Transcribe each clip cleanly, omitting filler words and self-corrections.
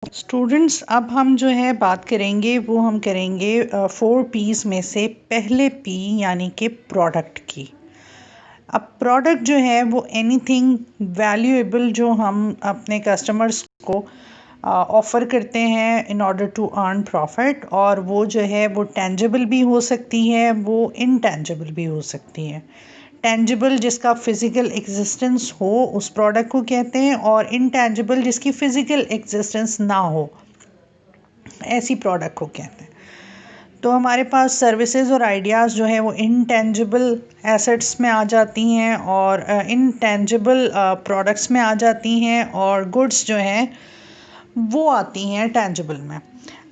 Students, अब हम जो है बात करेंगे वो हम करेंगे 4 P's में से पहले P यानी कि प्रोडक्ट की। अब प्रोडक्ट जो है वो एनीथिंग वैल्यूएबल जो हम अपने कस्टमर्स को ऑफ़र करते हैं in order to earn profit, और वो जो है वो टेंजिबल भी हो सकती है, वो इनटेंजिबल भी हो सकती है। टेंजिबल जिसका फ़िज़िकल एग्जिस्टेंस हो उस प्रोडक्ट को कहते हैं, और इनटेंजिबल जिसकी फ़िज़िकल एग्जिस्टेंस ना हो ऐसी प्रोडक्ट को कहते हैं। तो हमारे पास सर्विसेज और आइडियाज़ जो है वो इनटेंजिबल एसेट्स में आ जाती हैं और इनटेंजिबल प्रोडक्ट्स में आ जाती हैं, और गुड्स जो हैं वो आती हैं टेंजिबल में।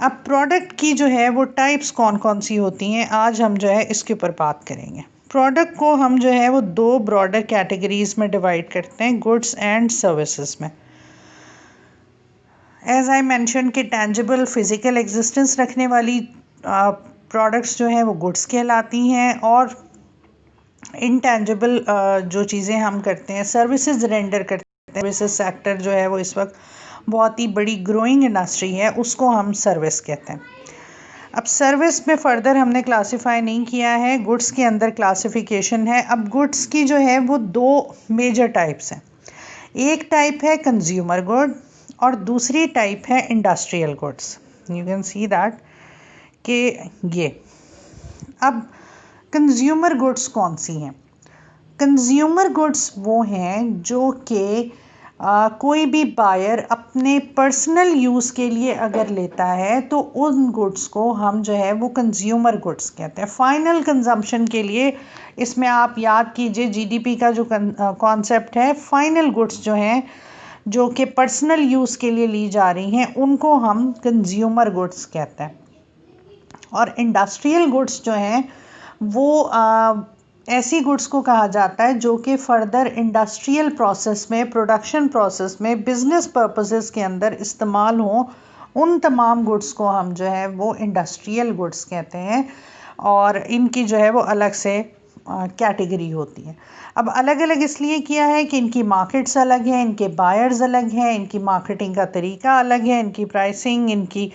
अब प्रोडक्ट की जो है वो टाइप्स कौन कौन सी होती हैं, आज हम जो है इसके ऊपर बात करेंगे। प्रोडक्ट को हम जो है वो 2 ब्रॉडर कैटेगरीज में डिवाइड करते हैं, गुड्स एंड सर्विसेज में। एज आई मैंशन कि टेंजिबल फिज़िकल एग्जिस्टेंस रखने वाली प्रोडक्ट्स जो हैं वो गुड्स कहलाती हैं, और इनटेंजिबल जो चीज़ें हम करते हैं, सर्विसेज रेंडर करते हैं, सर्विसेज सेक्टर जो है वो इस वक्त बहुत ही बड़ी ग्रोइंग इंडस्ट्री है, उसको हम सर्विस कहते हैं। अब सर्विस में फ़र्दर हमने क्लासिफाई नहीं किया है, गुड्स के अंदर क्लासिफिकेशन है। अब गुड्स की जो है वो 2 मेजर टाइप्स हैं। एक टाइप है कंज्यूमर गुड और दूसरी टाइप है industrial goods. You can see that कि ये अब कंज्यूमर गुड्स कौन सी हैं? कंज्यूमर गुड्स वो हैं जो कि कोई भी बायर अपने पर्सनल यूज़ के लिए अगर लेता है तो उन गुड्स को हम जो है वो कंज्यूमर गुड्स कहते हैं। फाइनल कंजम्पशन के लिए, इसमें आप याद कीजिए जीडीपी का जो कॉन्सेप्ट है, फाइनल गुड्स जो हैं जो कि पर्सनल यूज़ के लिए ली जा रही हैं उनको हम कंज्यूमर गुड्स कहते हैं। और इंडस्ट्रियल गुड्स जो हैं वो ऐसी गुड्स को कहा जाता है जो कि फर्दर इंडस्ट्रियल प्रोसेस में, प्रोडक्शन प्रोसेस में, बिजनेस पर्पसेस के अंदर इस्तेमाल हों। उन तमाम गुड्स को हम जो है वो इंडस्ट्रियल गुड्स कहते हैं, और इनकी जो है वो अलग से कैटेगरी होती है। अब अलग अलग इसलिए किया है कि इनकी मार्केट्स अलग हैं, इनके बायर्स अलग हैं, इनकी मार्केटिंग का तरीका अलग है, इनकी प्राइसिंग, इनकी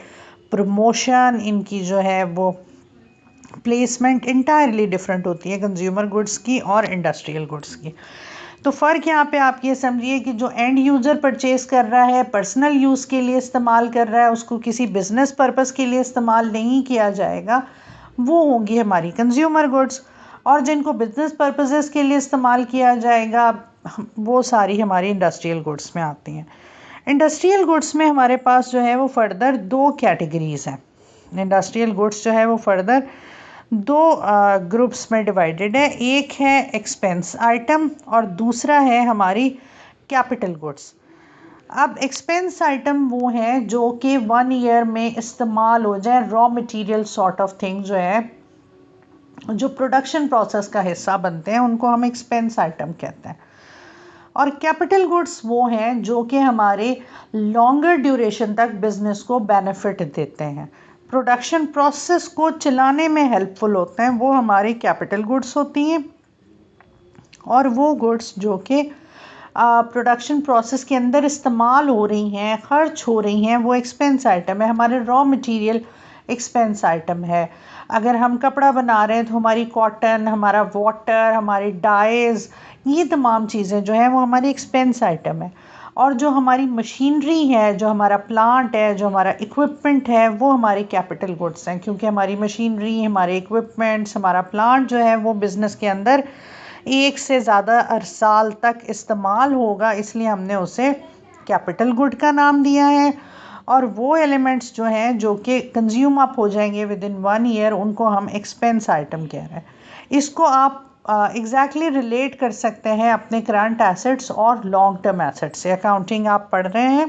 प्रमोशन, इनकी जो है वो प्लेसमेंट इंटायरली डिफरेंट होती है कंज्यूमर गुड्स की और इंडस्ट्रियल गुड्स की। तो फ़र्क यहाँ पे आप ये समझिए कि जो एंड यूज़र परचेज़ कर रहा है, पर्सनल यूज़ के लिए इस्तेमाल कर रहा है, उसको किसी बिज़नेस पर्पस के लिए इस्तेमाल नहीं किया जाएगा, वो होंगी हमारी कंज्यूमर गुड्स। और जिनको बिज़नेस पर्पसेस के लिए इस्तेमाल किया जाएगा वो सारी हमारी इंडस्ट्रियल गुड्स में आती हैं। इंडस्ट्रियल गुड्स में हमारे पास जो है वो फर्दर 2 कैटेगरीज़ हैं। इंडस्ट्रियल गुड्स जो है वो फर्दर 2 ग्रुप्स में डिवाइडेड है। एक है एक्सपेंस आइटम और दूसरा है हमारी कैपिटल गुड्स। अब एक्सपेंस आइटम वो है जो कि 1 ईयर में इस्तेमाल हो जाए, raw material sort of thing जो है, जो प्रोडक्शन प्रोसेस का हिस्सा बनते हैं, उनको हम एक्सपेंस आइटम कहते हैं। और कैपिटल गुड्स वो हैं जो कि हमारे लॉन्गर ड्यूरेशन तक बिजनेस को बेनिफिट देते हैं, प्रोडक्शन प्रोसेस को चलाने में हेल्पफुल होते हैं, वो हमारी कैपिटल गुड्स होती हैं। और वो गुड्स जो कि प्रोडक्शन प्रोसेस के अंदर इस्तेमाल हो रही हैं, खर्च हो रही हैं, वो एक्सपेंस आइटम है, हमारे रॉ मटेरियल एक्सपेंस आइटम है। अगर हम कपड़ा बना रहे हैं तो हमारी कॉटन, हमारा वाटर, हमारी डाइज़, ये तमाम चीज़ें जो हैं वो हमारी एक्सपेंस आइटम है। और जो हमारी मशीनरी है, जो हमारा प्लांट है, जो हमारा इक्विपमेंट है, वो हमारी कैपिटल गुड्स हैं, क्योंकि हमारी मशीनरी, हमारे इक्विपमेंट्स, हमारा प्लांट जो है वो बिज़नेस के अंदर 1 से ज़्यादा साल तक इस्तेमाल होगा, इसलिए हमने उसे कैपिटल गुड का नाम दिया है। और वो एलिमेंट्स जो हैं जो कि कंज्यूम अप हो जाएंगे विद इन 1 ईयर, उनको हम एक्सपेंस आइटम कह रहे हैं। इसको आप एग्जैक्टली रिलेट कर सकते हैं अपने करंट एसेट्स और लॉन्ग टर्म एसेट्स से। अकाउंटिंग आप पढ़ रहे हैं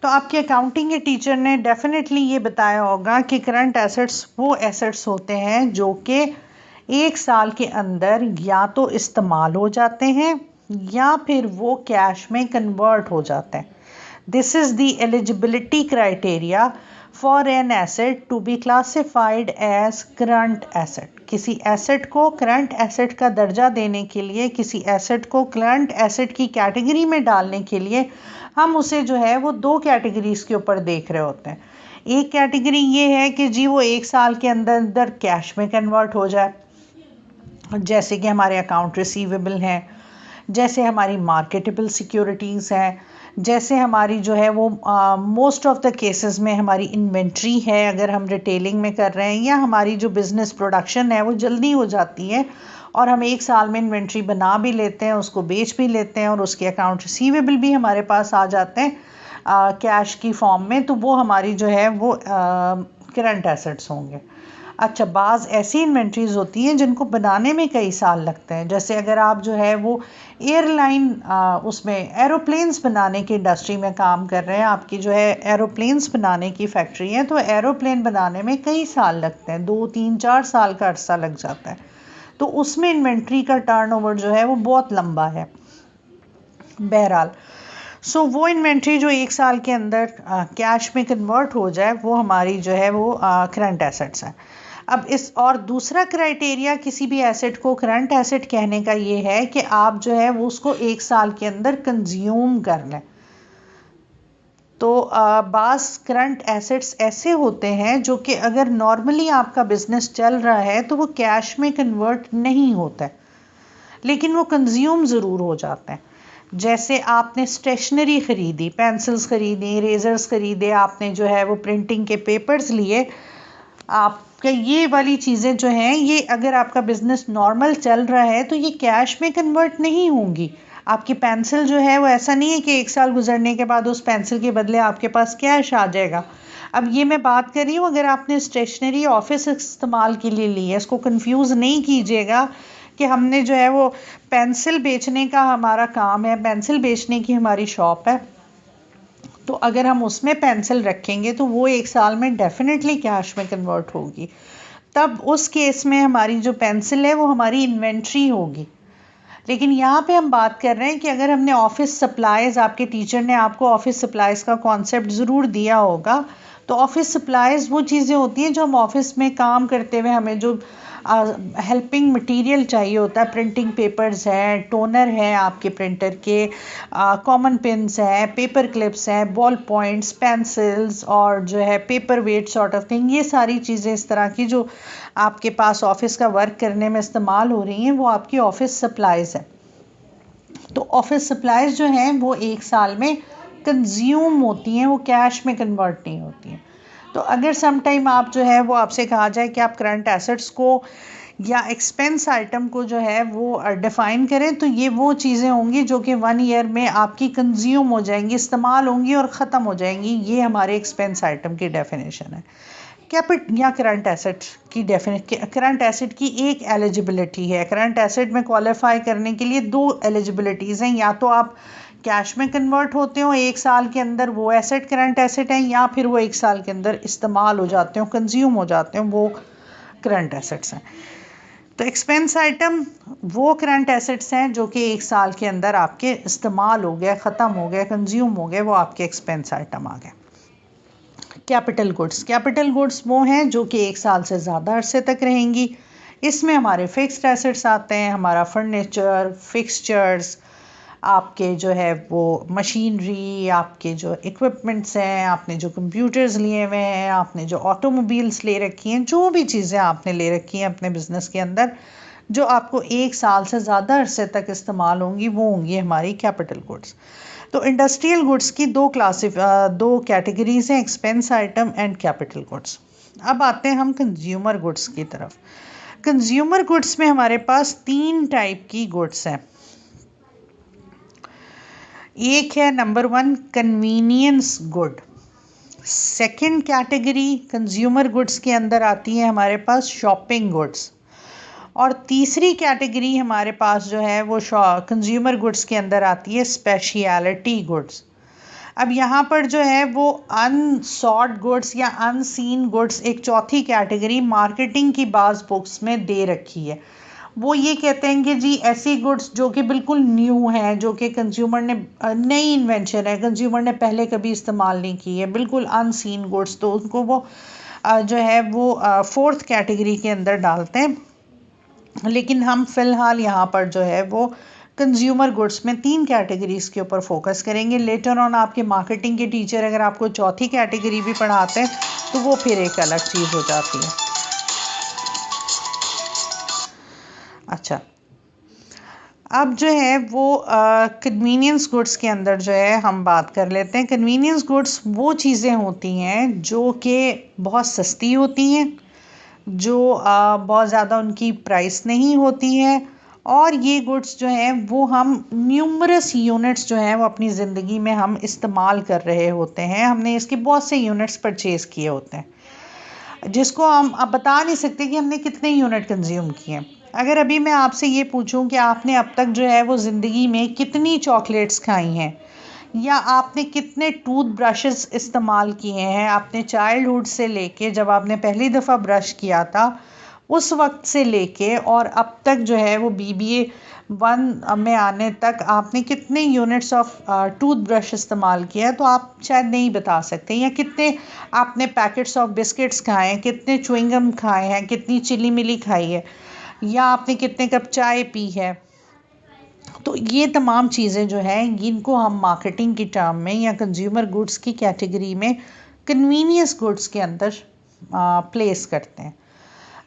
तो आपके अकाउंटिंग के टीचर ने डेफिनेटली ये बताया होगा कि करंट एसेट्स वो एसेट्स होते हैं जो कि 1 साल के अंदर या तो इस्तेमाल हो जाते हैं या फिर वो कैश में कन्वर्ट हो जाते हैं। This is the eligibility criteria for an asset to be classified as current asset. किसी एसेट को करंट एसेट का दर्जा देने के लिए, किसी एसेट को करंट एसेट की कैटेगरी में डालने के लिए हम उसे जो है वो दो कैटेगरीज के ऊपर देख रहे होते हैं। एक कैटेगरी ये है कि जी वो 1 साल के अंदर अंदर कैश में कन्वर्ट हो जाए, जैसे कि हमारे अकाउंट रिसीवेबल हैं, जैसे हमारी मार्केटेबल सिक्योरिटीज़ हैं, जैसे हमारी जो है वो मोस्ट ऑफ द केसेस में हमारी इन्वेंट्री है अगर हम रिटेलिंग में कर रहे हैं, या हमारी जो बिज़नेस प्रोडक्शन है वो जल्दी हो जाती है और हम 1 साल में इन्वेंट्री बना भी लेते हैं, उसको बेच भी लेते हैं और उसके अकाउंट रिसीवेबल भी हमारे पास आ जाते हैं कैश की फॉर्म में, तो वो हमारी जो है वो करंट एसेट्स होंगे। अच्छा, बाज़ ऐसी इन्वेंट्रीज़ होती हैं जिनको बनाने में कई साल लगते हैं, जैसे अगर आप जो है वो एयरलाइन उसमें एरोप्लेन्स बनाने की इंडस्ट्री में काम कर रहे हैं, आपकी जो है एरोप्लेन्स बनाने की फैक्ट्री है, तो एरोप्लेन बनाने में कई साल लगते हैं, 2 3 4 साल का अर्सा लग जाता है, तो उसमें इन्वेंट्री का टर्नओवर जो है वो बहुत लंबा है। बहरहाल वो इन्वेंट्री जो 1 साल के अंदर कैश में कन्वर्ट हो जाए वो हमारी जो है वो करंट एसेट्स है। अब इस और दूसरा क्राइटेरिया किसी भी एसेट को करंट एसेट कहने का ये है कि आप जो है वो उसको 1 साल के अंदर कंज्यूम कर लें। तो बास करंट एसेट्स ऐसे होते हैं जो कि अगर नॉर्मली आपका बिजनेस चल रहा है तो वो कैश में कन्वर्ट नहीं होता है, लेकिन वो कंज्यूम ज़रूर हो जाता है। जैसे आपने स्टेशनरी ख़रीदी, पेंसिल्स ख़रीदी, इरेजर्स ख़रीदे, आपने जो है वो प्रिंटिंग के पेपर्स लिए, आपका ये वाली चीज़ें जो हैं ये अगर आपका बिज़नेस नॉर्मल चल रहा है तो ये कैश में कन्वर्ट नहीं होंगी। आपकी पेंसिल जो है वो ऐसा नहीं है कि 1 साल गुजरने के बाद उस पेंसिल के बदले आपके पास कैश आ जाएगा। अब ये मैं बात कर रही हूँ अगर आपने स्टेशनरी ऑफिस इस्तेमाल के लिए ली है, इसको कंफ्यूज नहीं कीजिएगा कि हमने जो है वो पेंसिल बेचने का हमारा काम है, पेंसिल बेचने की हमारी शॉप है, तो अगर हम उसमें पेंसिल रखेंगे तो वो 1 साल में डेफिनेटली कैश में कन्वर्ट होगी। तब उस केस में हमारी जो पेंसिल है वो हमारी इन्वेंट्री होगी। लेकिन यहाँ पे हम बात कर रहे हैं कि अगर हमने ऑफिस सप्लाईज, आपके टीचर ने आपको ऑफिस सप्लाईज का कॉन्सेप्ट ज़रूर दिया होगा, तो ऑफिस सप्लाईज वो चीज़ें होती हैं जो हम ऑफिस में काम करते हुए हमें जो हेल्पिंग मटेरियल चाहिए होता है, प्रिंटिंग पेपर्स हैं, टोनर हैं आपके प्रिंटर के, कॉमन पिन्स हैं, पेपर क्लिप्स हैं, बॉल पॉइंट्स, पेंसिल्स और जो है paper weight sort of thing, ये सारी चीज़ें इस तरह की जो आपके पास ऑफिस का वर्क करने में इस्तेमाल हो रही हैं वो आपकी ऑफिस सप्लाईज है। तो ऑफिस सप्लाईज जो हैं वो 1 साल में कंज्यूम होती हैं, वो कैश में कन्वर्ट नहीं होती हैं। तो अगर सम टाइम आप जो है वो आपसे कहा जाए कि आप करंट एसेट्स को या एक्सपेंस आइटम को जो है वो डिफ़ाइन करें, तो ये वो चीज़ें होंगी जो कि 1 ईयर में आपकी कंज्यूम हो जाएंगी, इस्तेमाल होंगी और ख़त्म हो जाएंगी। ये हमारे एक्सपेंस आइटम की डेफिनेशन है। कैपिट या करंट एसेट की करंट एसेट की एक एलिजिबिलिटी है। करंट एसेट में क्वालिफाई करने के लिए 2 एलिजिबिलिटीज़ हैं, या तो आप कैश में कन्वर्ट होते हो 1 साल के अंदर, वो एसेट करंट एसेट है, या फिर वो 1 साल के अंदर इस्तेमाल हो जाते हो, कंज्यूम हो जाते हो, वो करंट एसेट्स हैं। तो एक्सपेंस आइटम वो करंट एसेट्स हैं जो कि 1 साल के अंदर आपके इस्तेमाल हो गए, ख़त्म हो गए, कंज्यूम हो गए, वो आपके एक्सपेंस आइटम आ गए। कैपिटल गुड्स वो हैं जो कि 1 साल से ज़्यादा अरसे तक रहेंगी। इसमें हमारे फिक्स्ड एसेट्स आते हैं, हमारा फर्नीचर, फिक्सचर्स, आपके जो है वो मशीनरी, आपके जो इक्विपमेंट्स हैं, आपने जो कंप्यूटर्स लिए हुए हैं, आपने जो ऑटोमोबाइल्स ले रखी हैं, जो भी चीज़ें आपने ले रखी हैं अपने बिजनेस के अंदर जो आपको 1 साल से ज़्यादा अरसे तक इस्तेमाल होंगी, वो होंगी हमारी कैपिटल गुड्स। तो इंडस्ट्रियल गुड्स की दो कैटेगरीज हैं, expense item and capital goods. अब आते हैं हम कंज्यूमर गुड्स की तरफ। कंज्यूमर गुड्स में हमारे पास 3 टाइप की गुड्स हैं। एक है number 1 convenience good. Second category consumer goods के अंदर आती है हमारे पास शॉपिंग गुड्स, और तीसरी कैटेगरी हमारे पास जो है वो कंज्यूमर गुड्स के अंदर आती है स्पेशलिटी गुड्स। अब यहाँ पर जो है वो अनसॉट गुड्स या अनसीन गुड्स एक चौथी कैटेगरी मार्केटिंग की बाज़ बुक्स में दे रखी है। वो ये कहते हैं कि जी ऐसी गुड्स जो कि बिल्कुल न्यू हैं, जो कि कंज्यूमर ने नई इन्वेंशन है, कंज्यूमर ने पहले कभी इस्तेमाल नहीं की है, बिल्कुल अनसीन गुड्स, तो उनको वो जो है वो 4th कैटेगरी के अंदर डालते हैं। लेकिन हम फ़िलहाल यहाँ पर जो है वो कंज्यूमर गुड्स में 3 कैटेगरीज के ऊपर फोकस करेंगे। लेटर ऑन आपके मार्केटिंग के टीचर अगर आपको चौथी कैटेगरी भी पढ़ाते हैं तो वो फिर एक अलग चीज़ हो जाती है। अच्छा, अब जो है वो कन्वीनियंस गुड्स के अंदर जो है हम बात कर लेते हैं। कन्वीनियंस गुड्स वो चीज़ें होती हैं जो कि बहुत सस्ती होती हैं, जो बहुत ज़्यादा उनकी प्राइस नहीं होती है, और ये गुड्स जो हैं वो हम न्यूमरस यूनिट्स जो हैं वो अपनी ज़िंदगी में हम इस्तेमाल कर रहे होते हैं। हमने इसके बहुत से यूनिट्स परचेज़ किए होते हैं जिसको हम अब बता नहीं सकते कि हमने कितने यूनिट कंज्यूम किए हैं। अगर अभी मैं आपसे ये पूछूं कि आपने अब तक जो है वो ज़िंदगी में कितनी चॉकलेट्स खाई हैं, या आपने कितने टूथ ब्रशेस इस्तेमाल किए हैं, आपने चाइल्डहुड से लेके जब आपने पहली दफ़ा ब्रश किया था उस वक्त से लेके और अब तक जो है वो BBA 1 में आने तक आपने कितने यूनिट्स ऑफ टूथ ब्रश इस्तेमाल किया है, तो आप शायद नहीं बता सकते। या कितने आपने पैकेट्स ऑफ बिस्किट्स खाए हैं, कितने च्युइंगम खाए हैं, कितनी चिली मिली खाई है, या आपने कितने कप चाय पी है। तो ये तमाम चीज़ें जो हैं इनको हम मार्केटिंग की टर्म में या कंज्यूमर गुड्स की कैटेगरी में कन्वीनियंस गुड्स के अंदर प्लेस करते हैं।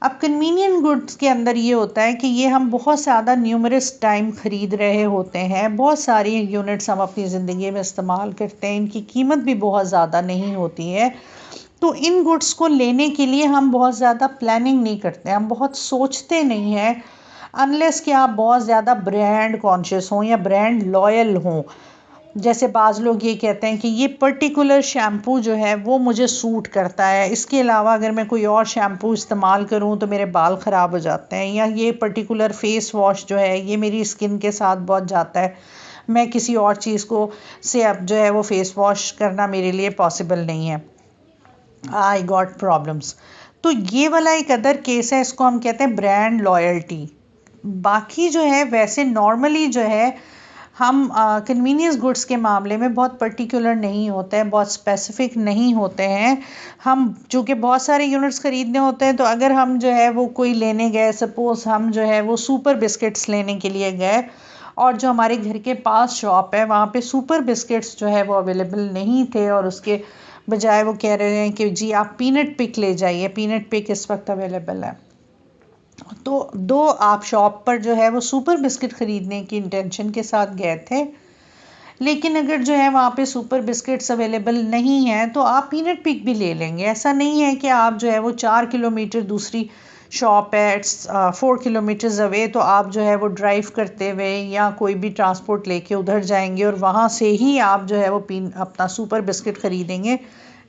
अब कन्वीनियंट गुड्स के अंदर ये होता है कि ये हम बहुत ज़्यादा न्यूमरस टाइम ख़रीद रहे होते हैं, बहुत सारी यूनिट्स हम अपनी ज़िंदगी में इस्तेमाल करते हैं, इनकी कीमत भी बहुत ज़्यादा नहीं होती है। तो इन गुड्स को लेने के लिए हम बहुत ज़्यादा प्लानिंग नहीं करते, हम बहुत सोचते नहीं हैं, अनलेस कि आप बहुत ज़्यादा ब्रांड कॉन्शियस हों या ब्रांड लॉयल हों। जैसे बाज़ लोग ये कहते हैं कि ये पर्टिकुलर शैम्पू जो है वो मुझे सूट करता है, इसके अलावा अगर मैं कोई और शैम्पू इस्तेमाल करूं तो मेरे बाल ख़राब हो जाते हैं, या ये पर्टिकुलर फेस वॉश जो है ये मेरी स्किन के साथ बहुत जाता है, मैं किसी और चीज़ को से अब जो है वो फेस वॉश करना मेरे लिए पॉसिबल नहीं है, आई गॉट प्रॉब्लम्स। तो ये वाला एक अदर केस है, इसको हम कहते हैं ब्रांड लॉयल्टी। बाकी जो है वैसे नॉर्मली जो है हम कन्वीनियंस गुड्स के मामले में बहुत पर्टिकुलर नहीं होते हैं, बहुत स्पेसिफिक नहीं होते हैं। हम चूँकि बहुत सारे यूनिट्स ख़रीदने होते हैं, तो अगर हम जो है वो कोई लेने गए, सपोज़ हम जो है वो सुपर बिस्किट्स लेने के लिए गए और जो हमारे घर के पास शॉप है वहाँ पे सुपर बिस्किट्स जो है वो अवेलेबल नहीं थे, और उसके बजाय वो कह रहे हैं कि जी आप पीनट पिक ले जाइए, पीनट पिक इस वक्त अवेलेबल है। तो दो आप शॉप पर जो है वो सुपर बिस्किट ख़रीदने की इंटेंशन के साथ गए थे, लेकिन अगर जो है वहाँ पे सुपर बिस्किट्स अवेलेबल नहीं है तो आप पीनट पिक भी ले लेंगे। ऐसा नहीं है कि आप जो है वो 4 किलोमीटर दूसरी शॉप है, इट्स 4 किलोमीटर्स अवे, तो आप जो है वो ड्राइव करते हुए या कोई भी ट्रांसपोर्ट लेके उधर जाएंगे और वहाँ से ही आप जो है वो अपना सुपर बिस्किट ख़रीदेंगे,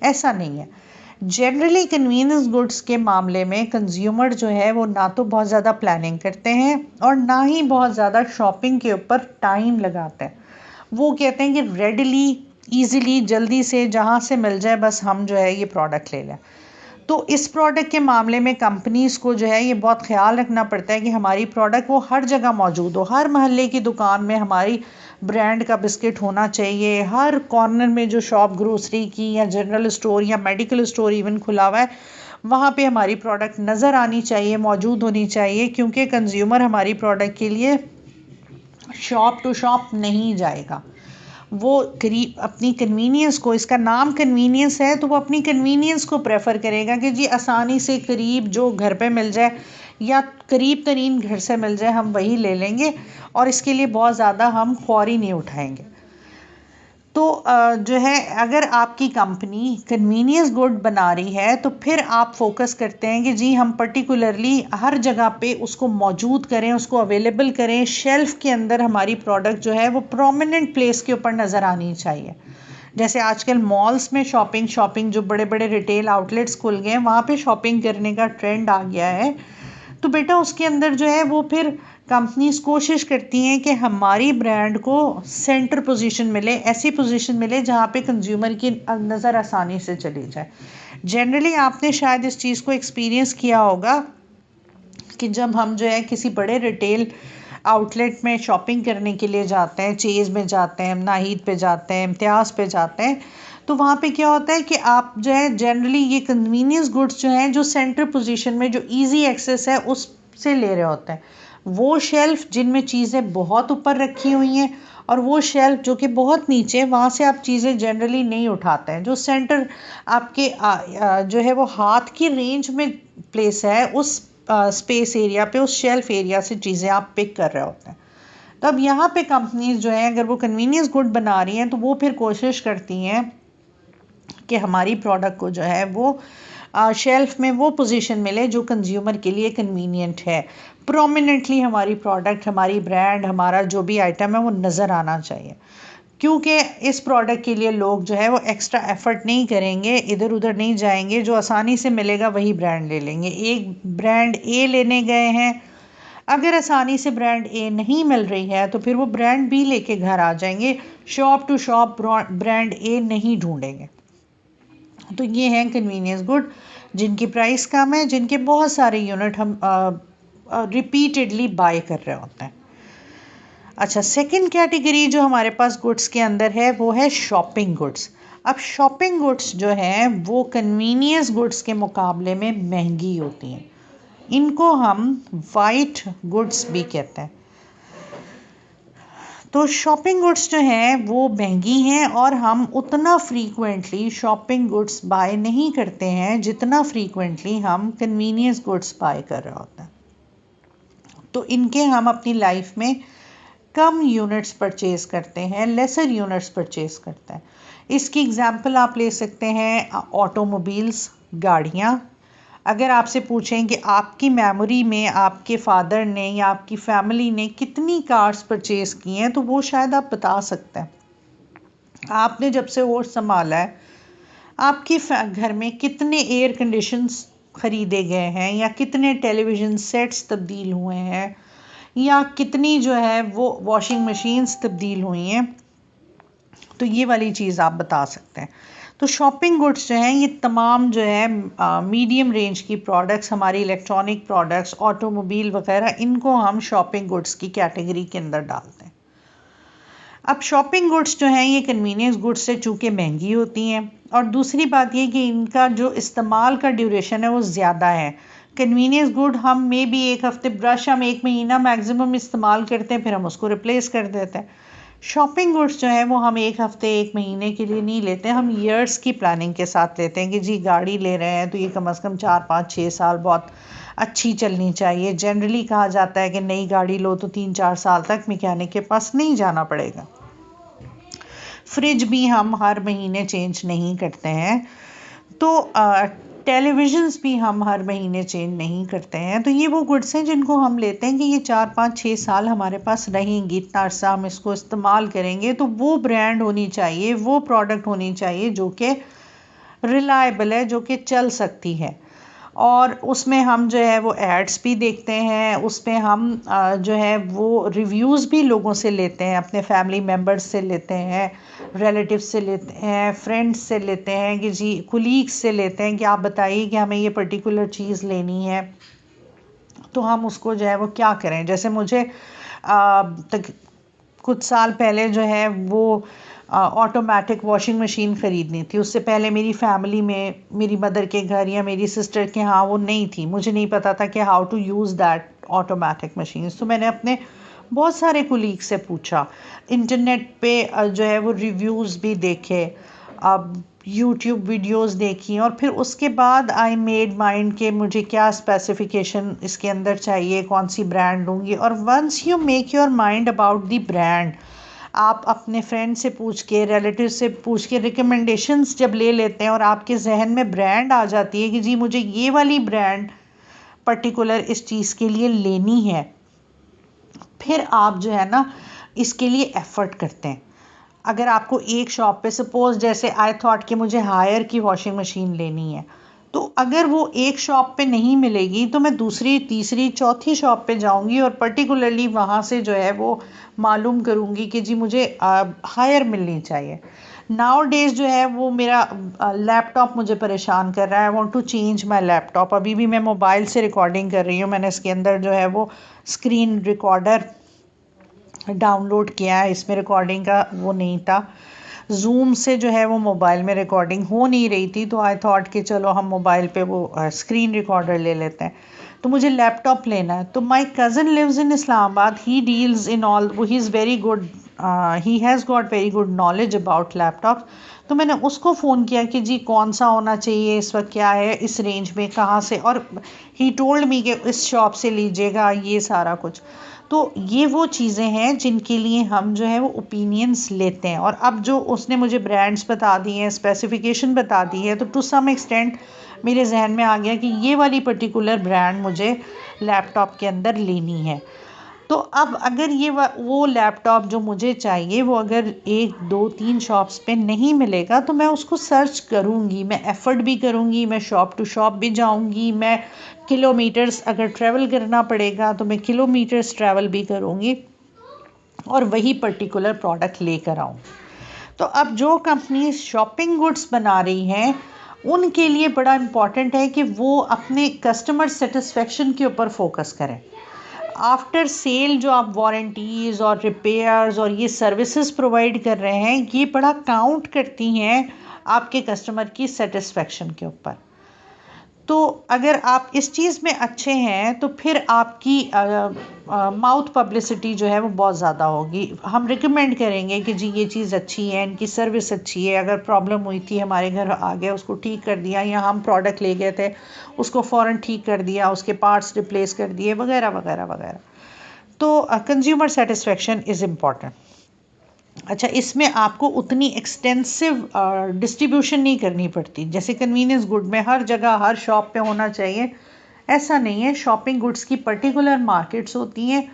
ऐसा नहीं है। जनरली कन्वीनियंस गुड्स के मामले में कंज्यूमर जो है वो ना तो बहुत ज़्यादा प्लानिंग करते हैं और ना ही बहुत ज़्यादा शॉपिंग के ऊपर टाइम लगाते हैं। वो कहते हैं कि रेडली ईज़िली जल्दी से जहाँ से मिल जाए बस हम जो है ये प्रोडक्ट ले लें। तो इस प्रोडक्ट के मामले में कंपनीज़ को जो है ये बहुत ख्याल रखना पड़ता है कि हमारी प्रोडक्ट वो हर जगह मौजूद हो, हर महल्ले की दुकान में हमारी ब्रांड का बिस्किट होना चाहिए, हर कॉर्नर में जो शॉप ग्रोसरी की या जनरल स्टोर या मेडिकल स्टोर इवन खुला हुआ है वहाँ पे हमारी प्रोडक्ट नज़र आनी चाहिए, मौजूद होनी चाहिए, क्योंकि कंज्यूमर हमारी प्रोडक्ट के लिए शॉप टू शॉप नहीं जाएगा। वो करीब अपनी कन्वीनियंस को, इसका नाम कन्वीनियंस है तो वो अपनी कन्वीनियंस को प्रेफर करेगा कि जी आसानी से करीब जो घर पे मिल जाए या करीब तरीन घर से मिल जाए हम वही ले लेंगे, और इसके लिए बहुत ज़्यादा हम ख्वारी नहीं उठाएंगे। तो जो है अगर आपकी कंपनी कन्वीनियंस गुड बना रही है तो फिर आप फोकस करते हैं कि जी हम पर्टिकुलरली हर जगह पे उसको मौजूद करें, उसको अवेलेबल करें, शेल्फ के अंदर हमारी प्रोडक्ट जो है वो प्रोमिनेंट प्लेस के ऊपर नज़र आनी चाहिए। जैसे आजकल मॉल्स में शॉपिंग जो बड़े बड़े रिटेल आउटलेट्स खुल गए हैं वहाँ पे शॉपिंग करने का ट्रेंड आ गया है, तो बेटा उसके अंदर जो है वो फिर कंपनीज कोशिश करती हैं कि हमारी ब्रांड को सेंटर पोजीशन मिले, ऐसी पोजीशन मिले जहाँ पे कंज्यूमर की नज़र आसानी से चली जाए। जनरली आपने शायद इस चीज़ को एक्सपीरियंस किया होगा कि जब हम जो है किसी बड़े रिटेल आउटलेट में शॉपिंग करने के लिए जाते हैं, चेज़ में जाते हैं, नाहिद पे जाते हैं, इम्तियाज़ पे जाते हैं, तो वहाँ पे क्या होता है कि आप जो है जनरली ये कन्वीनियंस गुड्स जो हैं जो सेंटर पोजीशन में जो इजी एक्सेस है उससे ले रहे होते हैं। वो शेल्फ जिनमें चीज़ें बहुत ऊपर रखी हुई हैं और वो शेल्फ जो कि बहुत नीचे, वहाँ से आप चीज़ें जनरली नहीं उठाते हैं। जो सेंटर आपके जो है वो हाथ की रेंज में प्लेस है, उस स्पेस एरिया पे, उस शेल्फ एरिया से चीज़ें आप पिक कर रहे होते हैं। तो अब यहाँ पे कंपनीज जो है, अगर वो कन्वीनियंस गुड बना रही हैं तो वो फिर कोशिश करती हैं कि हमारी प्रोडक्ट को जो है वो शेल्फ में वो पोजीशन मिले जो कंज्यूमर के लिए कन्वीनियंट है। प्रोमिनेंटली हमारी प्रोडक्ट, हमारी ब्रांड, हमारा जो भी आइटम है वो नज़र आना चाहिए, क्योंकि इस प्रोडक्ट के लिए लोग जो है वो एक्स्ट्रा एफर्ट नहीं करेंगे, इधर उधर नहीं जाएंगे, जो आसानी से मिलेगा वही ब्रांड ले लेंगे। एक ब्रांड ए लेने गए हैं, अगर आसानी से ब्रांड ए नहीं मिल रही है तो फिर वो ब्रांड बी लेके घर आ जाएंगे, shop to shop brand A नहीं ढूंढेंगे। तो ये हैं कन्वीनियंस गुड जिनकी प्राइस कम है, जिनके बहुत सारे यूनिट हम रिपीटेडली बाय कर रहे होते हैं। अच्छा, सेकंड कैटेगरी जो हमारे पास गुड्स के अंदर है वो है शॉपिंग गुड्स। अब शॉपिंग गुड्स जो हैं वो कन्वीनियंस गुड्स के मुकाबले में महंगी होती हैं। इनको हम वाइट गुड्स भी कहते हैं। तो शॉपिंग गुड्स जो हैं वो महंगी हैं और हम उतना फ्रीक्वेंटली शॉपिंग गुड्स बाय नहीं करते हैं जितना फ्रीक्वेंटली हम कन्वीनियंस गुड्स बाय कर रहे होते हैं। तो इनके हम अपनी लाइफ में कम यूनिट्स परचेज करते हैं, लेसर यूनिट्स परचेज करते हैं। इसकी एग्जांपल आप ले सकते हैं ऑटोमोबाइल्स, गाड़ियाँ। अगर आपसे पूछें कि आपकी मेमोरी में आपके फादर ने या आपकी फैमिली ने कितनी कार्स परचेज की हैं, तो वो शायद आप बता सकते हैं। आपने जब से होश संभाला है, आपके घर में कितने एयर कंडीशंस खरीदे गए हैं, या कितने टेलीविज़न सेट्स तब्दील हुए हैं, या कितनी जो है वो वॉशिंग मशीन्स तब्दील हुई हैं। तो ये वाली चीज़ आप बता सकते हैं। तो शॉपिंग गुड्स जो हैं ये तमाम जो है मीडियम रेंज की प्रोडक्ट्स, हमारी इलेक्ट्रॉनिक प्रोडक्ट्स, ऑटोमोबाइल वगैरह, इनको हम शॉपिंग गुड्स की कैटेगरी के अंदर डालते हैं। अब शॉपिंग गुड्स जो हैं ये कन्वीनियंस गुड्स से चूँकि महंगी होती हैं, और दूसरी बात ये कि इनका जो इस्तेमाल का ड्यूरेशन है वो ज़्यादा है। कन्वीनियंस गुड हम में भी एक हफ्ते, ब्रश हम 1 महीना मैक्सिमम इस्तेमाल करते हैं, फिर हम उसको रिप्लेस कर देते हैं। शॉपिंग गुड्स जो है वो हम 1 हफ्ते 1 महीने के लिए नहीं लेते, हम ईयर्स की प्लानिंग के साथ लेते हैं कि जी गाड़ी ले रहे हैं तो ये कम से कम 4 5 6 साल बहुत अच्छी चलनी चाहिए। जनरली कहा जाता है कि नई गाड़ी लो तो 3 4 साल तक मैकेनिक के पास नहीं जाना पड़ेगा। फ्रिज भी हम हर महीने चेंज नहीं करते हैं, तो टेलीविज़न्स भी हम हर महीने चेंज नहीं करते हैं। तो ये वो गुड्स हैं जिनको हम लेते हैं कि ये 4 5 6 साल हमारे पास रहेंगी, इतना अर्सा हम इसको इस्तेमाल करेंगे। तो वो ब्रांड होनी चाहिए, वो प्रोडक्ट होनी चाहिए जो कि रिलायबल है, जो कि चल सकती है। और उसमें हम जो है वो एड्स भी देखते हैं, उसमें हम जो है वो रिव्यूज़ भी लोगों से लेते हैं, अपने फैमिली मेम्बर्स से लेते हैं, रिलेटिव्स से लेते हैं, फ्रेंड्स से लेते हैं, कि जी कुलीग्स से लेते हैं कि आप बताइए कि हमें ये पर्टिकुलर चीज़ लेनी है। तो हम उसको जो है वो क्या करें। जैसे मुझे कुछ साल पहले जो है वो ऑटोमेटिक वॉशिंग मशीन ख़रीदनी थी। उससे पहले मेरी फैमिली में, मेरी मदर के घर या मेरी सिस्टर के यहाँ वो नहीं थी, मुझे नहीं पता था कि how to use that automatic machine. तो मैंने अपने बहुत सारे कुलीग से पूछा, इंटरनेट पे जो है वो रिव्यूज़ भी देखे, अब यूट्यूब वीडियोस देखी, और फिर उसके बाद आई मेड माइंड के मुझे क्या स्पेसिफिकेशन इसके अंदर चाहिए, कौन सी ब्रांड लूँगी। और once you make your mind about the brand, आप अपने फ्रेंड से पूछ के, रिलेटिव से पूछ के, रिकमेंडेशंस जब ले लेते हैं और आपके जहन में ब्रांड आ जाती है कि जी मुझे ये वाली ब्रांड पर्टिकुलर इस चीज़ के लिए लेनी है, फिर आप जो है ना इसके लिए एफ़र्ट करते हैं। अगर आपको एक शॉप पे, सपोज़ जैसे आई थॉट कि मुझे हायर की वॉशिंग मशीन लेनी है, तो अगर वो एक शॉप पे नहीं मिलेगी तो मैं दूसरी, तीसरी, चौथी शॉप पे जाऊंगी और पर्टिकुलरली वहाँ से जो है वो मालूम करूँगी कि जी मुझे हायर मिलनी चाहिए। नाउ डेज़ जो है वो मेरा लैपटॉप मुझे परेशान कर रहा है, I want to change my laptop. अभी भी मैं मोबाइल से रिकॉर्डिंग कर रही हूँ, मैंने इसके अंदर जो है वो स्क्रीन रिकॉर्डर डाउनलोड किया है, इसमें रिकॉर्डिंग का वो नहीं था। जूम से जो है वो मोबाइल में रिकॉर्डिंग हो नहीं रही थी, तो आई थॉट कि चलो हम मोबाइल पे वो स्क्रीन रिकॉर्डर ले लेते हैं। तो मुझे लैपटॉप लेना है। तो my cousin lives in Islamabad, he deals in all, he is very good, he has got very good knowledge about laptop. तो मैंने उसको फ़ोन किया कि जी कौन सा होना चाहिए, इस वक्त क्या है इस रेंज में, कहाँ से, और ही टोल्ड मी कि इस शॉप से लीजिएगा, ये सारा कुछ। तो ये वो चीज़ें हैं जिनके लिए हम जो है वो ओपिनियंस लेते हैं। और अब जो उसने मुझे ब्रांड्स बता दिए हैं, स्पेसिफिकेशन बता दी है, तो टू सम एक्सटेंट मेरे जहन में आ गया कि ये वाली पर्टिकुलर ब्रांड मुझे लैपटॉप के अंदर लेनी है। तो अब अगर ये वो लैपटॉप जो मुझे चाहिए वो अगर 1 2 3 शॉप्स पे नहीं मिलेगा, तो मैं उसको सर्च करूँगी, मैं एफ़र्ट भी करूँगी, मैं शॉप टू शॉप भी जाऊँगी, मैं किलोमीटर्स अगर ट्रैवल करना पड़ेगा तो मैं किलोमीटर्स ट्रैवल भी करूँगी और वही पर्टिकुलर प्रोडक्ट लेकर आऊँ। तो अब जो कंपनी शॉपिंग गुड्स बना रही हैं उनके लिए बड़ा इम्पॉर्टेंट है कि वो अपने कस्टमर सेटिस्फेक्शन के ऊपर फोकस करें। आफ्टर सेल जो आप वारंटीज़ और रिपेयर्स और ये सर्विसेज प्रोवाइड कर रहे हैं, ये बड़ा काउंट करती हैं आपके कस्टमर की सेटिस्फेक्शन के ऊपर। तो अगर आप इस चीज़ में अच्छे हैं तो फिर आपकी माउथ पब्लिसिटी जो है वो बहुत ज़्यादा होगी। हम रिकमेंड करेंगे कि जी ये चीज़ अच्छी है, इनकी सर्विस अच्छी है, अगर प्रॉब्लम हुई थी हमारे घर आ गया उसको ठीक कर दिया, या हम प्रोडक्ट ले गए थे उसको फ़ौरन ठीक कर दिया, उसके पार्ट्स रिप्लेस कर दिए, वगैरह वगैरह वगैरह। तो कंज्यूमर सेटिस्फेक्शन इज़ इम्पॉर्टेंट। अच्छा, इसमें आपको उतनी एक्सटेंसिव डिस्ट्रीब्यूशन नहीं करनी पड़ती, जैसे कन्वीनियंस गुड में हर जगह हर शॉप पे होना चाहिए, ऐसा नहीं है। शॉपिंग गुड्स की पर्टिकुलर मार्केट्स होती हैं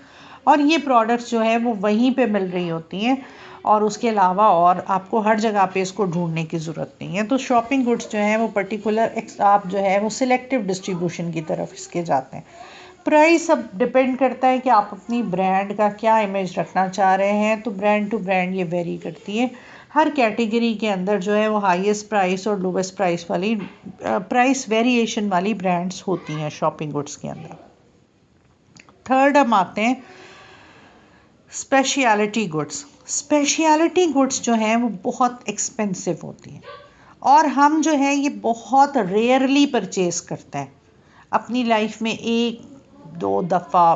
और ये प्रोडक्ट्स जो है वो वहीं पे मिल रही होती हैं, और उसके अलावा और आपको हर जगह पे इसको ढूंढने की ज़रूरत नहीं है। तो शॉपिंग गुड्स जो है वो पर्टिकुलर आप जो है वो सिलेक्टिव डिस्ट्रीब्यूशन की तरफ इसके जाते हैं। प्राइस अब डिपेंड करता है कि आप अपनी ब्रांड का क्या इमेज रखना चाह रहे हैं, तो ब्रांड टू ब्रांड ये वेरी करती है। हर कैटेगरी के अंदर जो है वो हाईएस्ट प्राइस और लोवेस्ट प्राइस वाली प्राइस वेरिएशन वाली ब्रांड्स होती हैं शॉपिंग गुड्स के अंदर। थर्ड हम आते हैं स्पेशलिटी गुड्स। स्पेशलिटी गुड्स जो हैं वो बहुत एक्सपेंसिव होती हैं और हम जो है ये बहुत रेयरली परचेज करते हैं अपनी लाइफ में, 1 2 दफ़ा,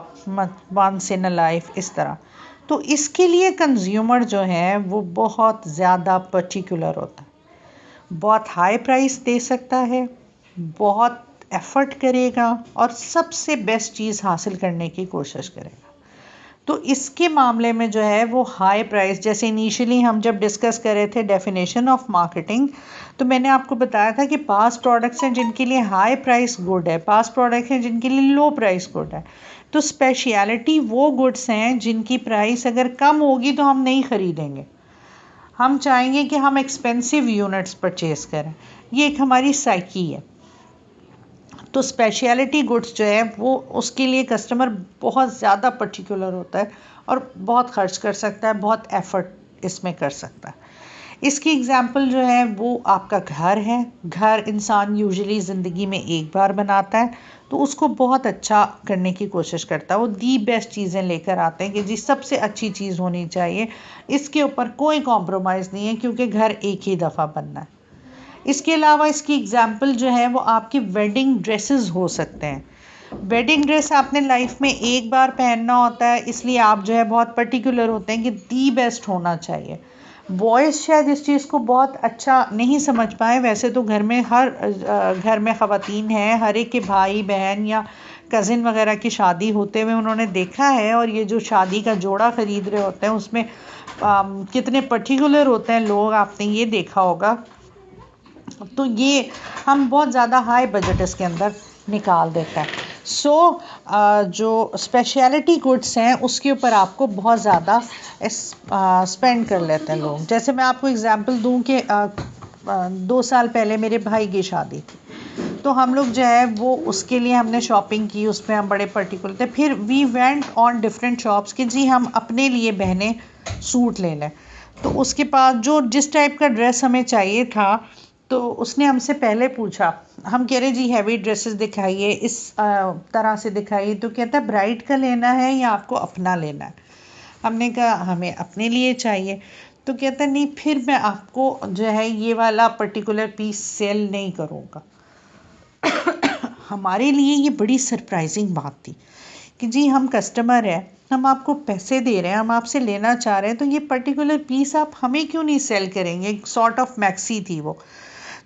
वंस इन अ लाइफ, इस तरह। तो इसके लिए कंज्यूमर जो है वो बहुत ज़्यादा पर्टिकुलर होता है, बहुत हाई प्राइस दे सकता है, बहुत एफर्ट करेगा और सबसे बेस्ट चीज़ हासिल करने की कोशिश करेगा। तो इसके मामले में जो है वो हाई प्राइस, जैसे इनिशियली हम जब डिस्कस कर रहे थे डेफिनेशन ऑफ मार्केटिंग, तो मैंने आपको बताया था कि पास प्रोडक्ट्स हैं जिनके लिए हाई प्राइस गुड है, पास प्रोडक्ट हैं जिनके लिए लो प्राइस गुड है। तो स्पेशलिटी वो गुड्स हैं जिनकी प्राइस अगर कम होगी तो हम नहीं ख़रीदेंगे, हम चाहेंगे कि हम एक्सपेंसिव यूनिट्स परचेज करें। ये एक हमारी साइकी है। तो स्पेशलिटी गुड्स जो है वो उसके लिए कस्टमर बहुत ज़्यादा पर्टिकुलर होता है और बहुत खर्च कर सकता है, बहुत एफर्ट इसमें कर सकता है। इसकी एग्जांपल जो है वो आपका घर है। घर इंसान यूजुअली ज़िंदगी में एक बार बनाता है, तो उसको बहुत अच्छा करने की कोशिश करता है, वो दी बेस्ट चीज़ें लेकर आते हैं कि जी सबसे अच्छी चीज़ होनी चाहिए, इसके ऊपर कोई कॉम्प्रोमाइज़ नहीं है क्योंकि घर एक ही दफ़ा बनना है। इसके अलावा इसकी एग्जांपल जो है वो आपकी वेडिंग ड्रेसेस हो सकते हैं। वेडिंग ड्रेस आपने लाइफ में एक बार पहनना होता है, इसलिए आप जो है बहुत पर्टिकुलर होते हैं कि दी बेस्ट होना चाहिए। बॉयज़ शायद इस चीज़ को बहुत अच्छा नहीं समझ पाए, वैसे तो घर में हर घर में ख़वातीन हैं, हर एक के भाई बहन या कज़िन वगैरह की शादी होते हुए उन्होंने देखा है, और ये जो शादी का जोड़ा ख़रीद रहे होते हैं उसमें कितने पर्टिकुलर होते हैं लोग, आपने ये देखा होगा। तो ये हम बहुत ज़्यादा हाई बजट इसके अंदर निकाल देता है। जो स्पेशलिटी गुड्स हैं उसके ऊपर आपको बहुत ज़्यादा स्पेंड कर लेते हैं लोग। जैसे मैं आपको एग्जांपल दूं कि 2 साल पहले मेरे भाई की शादी थी, तो हम लोग जो है वो उसके लिए हमने शॉपिंग की, उसमें हम बड़े पर्टिकुलर थे। फिर we went on different shops कि जी हम अपने लिए बहनें सूट ले लें। तो उसके पास जो जिस टाइप का ड्रेस हमें चाहिए था, तो उसने हमसे पहले पूछा, हम कह रहे जी हैवी ड्रेसेस दिखाइए, इस तरह से दिखाइए। तो कहता है ब्राइड का लेना है या आपको अपना लेना है। हमने कहा हमें अपने लिए चाहिए। तो कहता नहीं, फिर मैं आपको जो है ये वाला पर्टिकुलर पीस सेल नहीं करूँगा। हमारे लिए ये बड़ी सरप्राइजिंग बात थी कि जी हम कस्टमर हैं, हम आपको पैसे दे रहे हैं, हम आपसे लेना चाह रहे हैं, तो ये पर्टिकुलर पीस आप हमें क्यों नहीं सेल करेंगे। एक सॉर्ट ऑफ मैक्सी थी वो।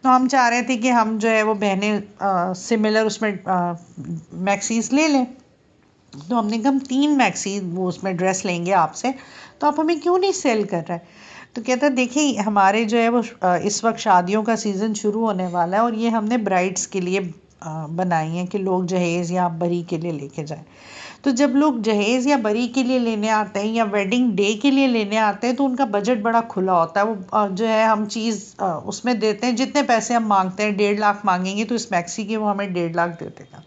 तो हम चाह रहे थे कि हम जो है वो बहनें सिमिलर उसमें मैक्सीज ले लें। तो हमने कहा हम 3 मैक्सी वो उसमें ड्रेस लेंगे आपसे, तो आप हमें क्यों नहीं सेल कर रहे हैं। तो कहता है देखिए हमारे जो है वो इस वक्त शादियों का सीज़न शुरू होने वाला है और ये हमने ब्राइड्स के लिए बनाई हैं कि लोग जहेज़ या बरी के लिए लेके जाएं। तो जब लोग जहेज़ या बरी के लिए लेने आते हैं या वेडिंग डे के लिए लेने आते हैं तो उनका बजट बड़ा खुला होता है। वो जो है हम चीज़ उसमें देते हैं जितने पैसे हम मांगते हैं, 1.5 लाख मांगेंगे तो इस मैक्सी के वो हमें 1.5 लाख दे देगा।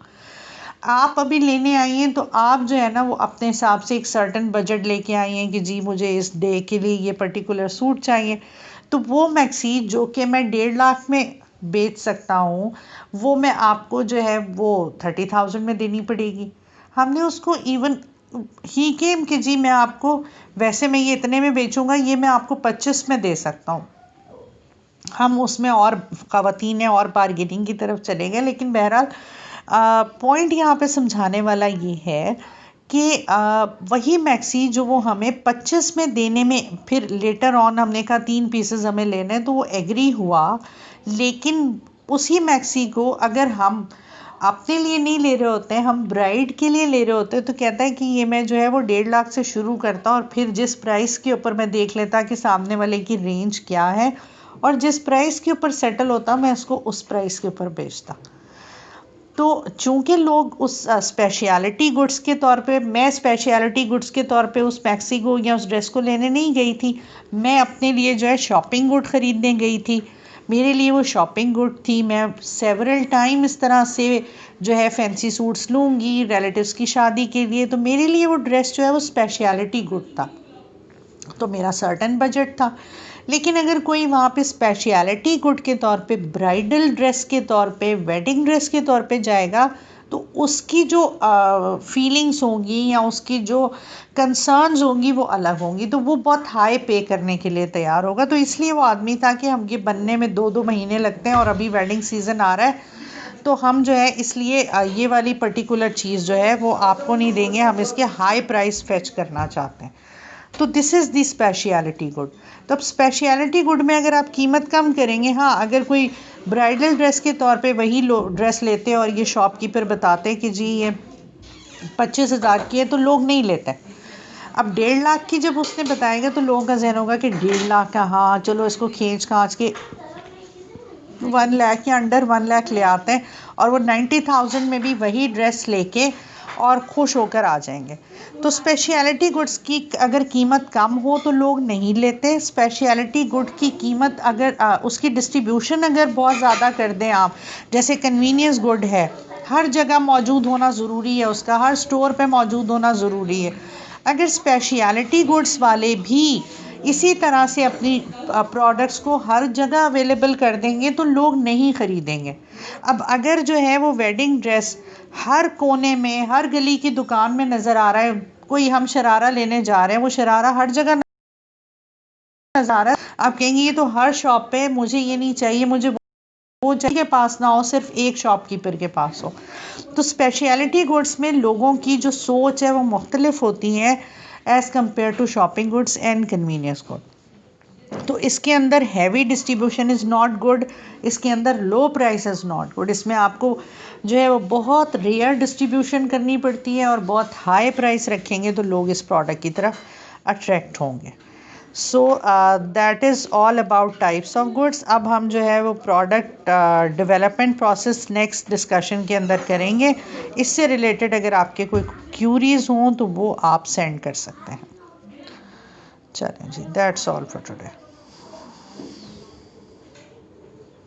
आप अभी लेने आई हैं तो आप जो है ना वो अपने हिसाब से एक सर्टन बजट लेके आई हैं कि जी मुझे इस डे के लिए ये पर्टिकुलर सूट चाहिए। तो वो मैक्सी जो कि मैं 1.5 लाख में बेच सकता हूँ, वो मैं आपको जो है वो 30,000 में देनी पड़ेगी। हमने उसको इवन ही केम कि जी मैं आपको, वैसे मैं ये इतने में बेचूंगा, ये मैं आपको 25 में दे सकता हूँ। हम उसमें और ख़वातीन हैं और बारगेनिंग की तरफ चले गए, लेकिन बहरहाल पॉइंट यहाँ पे समझाने वाला ये है कि वही मैक्सी जो वो हमें 25 में देने में, फिर लेटर ऑन हमने कहा 3 पीसेस हमें लेने हैं तो वो एग्री हुआ। लेकिन उसी मैक्सी को अगर हम अपने लिए नहीं ले रहे होते हैं, हम ब्राइड के लिए ले रहे होते हैं, तो कहता है कि ये मैं जो है वो 1.5 लाख से शुरू करता और फिर जिस प्राइस के ऊपर मैं देख लेता कि सामने वाले की रेंज क्या है और जिस प्राइस के ऊपर सेटल होता मैं उसको उस प्राइस के ऊपर बेचता। तो चूंकि लोग उस स्पेशलिटी गुड्स के तौर पे, मैं स्पेशलिटी गुड्स के तौर पे उस मैक्सी को या उस ड्रेस को लेने नहीं गई थी, मैं अपने लिए जो है शॉपिंग गुड ख़रीदने गई थी। मेरे लिए वो शॉपिंग गुड थी। मैं सेवरल टाइम इस तरह से जो है फैंसी सूट्स लूँगी रिलेटिव्स की शादी के लिए, तो मेरे लिए वो ड्रेस जो है वो स्पेशलिटी गुड था, तो मेरा सर्टन बजट था। लेकिन अगर कोई वहाँ पे स्पेशलिटी गुड के तौर पे, ब्राइडल ड्रेस के तौर पे, वेडिंग ड्रेस के तौर पे जाएगा, तो उसकी जो फीलिंग्स होंगी या उसकी जो कंसर्न्स होंगी वो अलग होंगी, तो वो बहुत हाई पे करने के लिए तैयार होगा। तो इसलिए वो आदमी था कि हम ये बनने में 2-2 महीने लगते हैं और अभी वेडिंग सीज़न आ रहा है, तो हम जो है इसलिए ये वाली पर्टिकुलर चीज़ जो है वो आपको नहीं देंगे, हम इसके हाई प्राइस फेच करना चाहते हैं। तो this is the speciality good. तो अब स्पेशलिटी गुड में अगर आप कीमत कम करेंगे, हाँ अगर कोई ब्राइडल ड्रेस के तौर पे वही ड्रेस लेते और ये शॉपकीपर बताते कि जी ये 25,000 की है, तो लोग नहीं लेते। अब 1.5 लाख की जब उसने बताएगा तो लोगों का जहन होगा कि 1.5 लाख का, हाँ चलो इसको खींच खाँच के 1 लाख या अंडर 1 लाख ले आते हैं और वो 90,000 में भी वही ड्रेस लेके और खुश होकर आ जाएंगे। तो स्पेशलिटी गुड्स की अगर कीमत कम हो तो लोग नहीं लेते। स्पेशलिटी गुड की कीमत अगर उसकी डिस्ट्रीब्यूशन अगर बहुत ज़्यादा कर दें आप, जैसे कन्वीनियंस गुड है, हर जगह मौजूद होना ज़रूरी है, उसका हर स्टोर पे मौजूद होना ज़रूरी है। अगर स्पेशलिटी गुड्स वाले भी इसी तरह से अपनी प्रोडक्ट्स को हर जगह अवेलेबल कर देंगे तो लोग नहीं ख़रीदेंगे। अब अगर जो है वो वेडिंग ड्रेस हर कोने में, हर गली की दुकान में नज़र आ रहा है, कोई हम शरारा लेने जा रहे हैं, वो शरारा हर जगह नज़र आ रहा है, आप कहेंगे ये तो हर शॉप पे, मुझे ये नहीं चाहिए, मुझे वो चाहिए, के पास ना हो, सिर्फ एक शॉपकीपर के पास हो। तो स्पेशलिटी गुड्स में लोगों की जो सोच है वो मुख्तलिफ होती है as compare to shopping goods and convenience good. तो इसके अंदर heavy distribution is not good, इसके अंदर low price is not good. इसमें आपको जो है वो बहुत रेयर डिस्ट्रीब्यूशन करनी पड़ती है और बहुत हाई प्राइस रखेंगे तो लोग इस प्रोडक्ट की तरफ अट्रैक्ट होंगे। So that is all about types of goods. अब हम जो है वो product development process next discussion के अंदर करेंगे। इससे रिलेटेड अगर आपके कोई क्यूरीज हों तो वो आप सेंड कर सकते हैं। चलें जी, दैट्स ऑल फॉर टुडे।